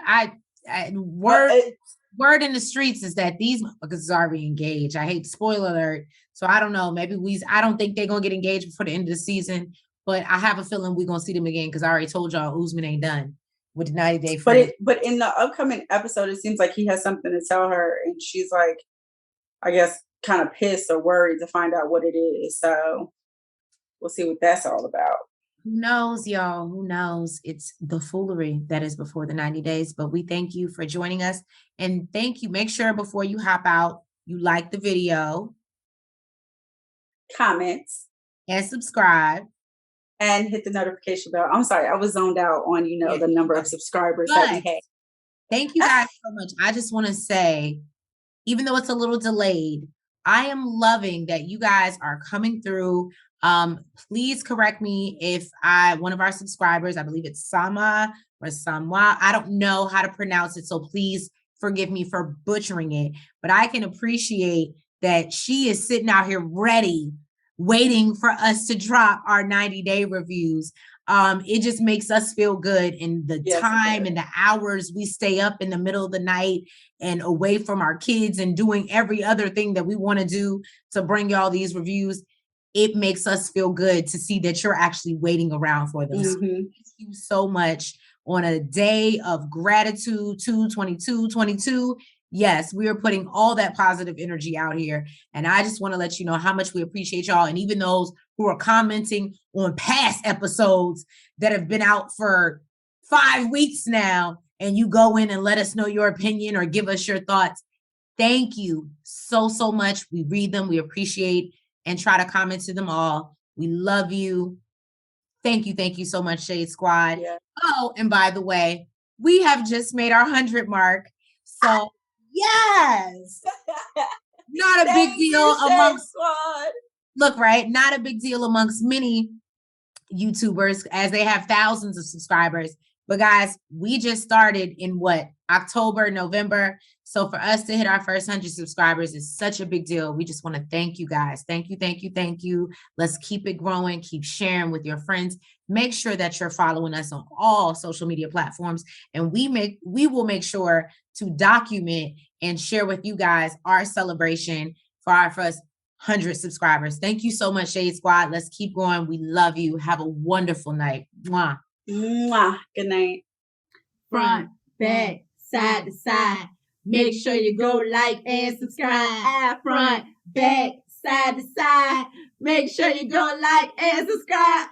word in the streets is that these motherfuckers are already engaged. I hate spoiler alert. So I don't know. Maybe I don't think they're gonna get engaged before the end of the season, but I have a feeling we're gonna see them again because I already told y'all Usman ain't done with the 90-day friend. But in the upcoming episode, it seems like he has something to tell her, and she's like, I guess, kind of pissed or worried to find out what it is. So we'll see what that's all about. Who knows, y'all? Who knows? It's the foolery that is before the 90 days. But we thank you for joining us. And thank you. Make sure before you hop out, you like the video. Comments. And subscribe. And hit the notification bell. I'm sorry, I was zoned out on, the number of subscribers that we had. Thank you guys so much. I just want to say, even though it's a little delayed, I am loving that you guys are coming through. Please correct me if one of our subscribers, I believe it's Sama or Samwa, I don't know how to pronounce it, so please forgive me for butchering it, but I can appreciate that she is sitting out here ready, waiting for us to drop our 90-day reviews. It just makes us feel good in the time and the hours we stay up in the middle of the night and away from our kids and doing every other thing that we want to do to bring y'all these reviews. It makes us feel good to see that you're actually waiting around for them. So thank you so much on a day of gratitude, 2/22/22. Yes, we are putting all that positive energy out here. And I just want to let you know how much we appreciate y'all. And even those who are commenting on past episodes that have been out for 5 weeks now, and you go in and let us know your opinion or give us your thoughts. Thank you so much. We read them. We appreciate and try to comment to them all. We love you. Thank you so much, Shade Squad. Yeah. Oh, and by the way, we have just made our 100 mark. So yes, not a big deal amongst squad. Look, right, not a big deal amongst many YouTubers as they have thousands of subscribers. But guys, we just started in October, November. So for us to hit our first 100 subscribers is such a big deal. We just want to thank you guys. Thank you. Let's keep it growing. Keep sharing with your friends. Make sure that you're following us on all social media platforms. And we will make sure to document and share with you guys our celebration for our first 100 subscribers. Thank you so much, Shade Squad. Let's keep going. We love you. Have a wonderful night. Mwah. Mwah. Good night. Front, back, side to side. Make sure you go like and subscribe. Front, back, side to side. Make sure you go like and subscribe.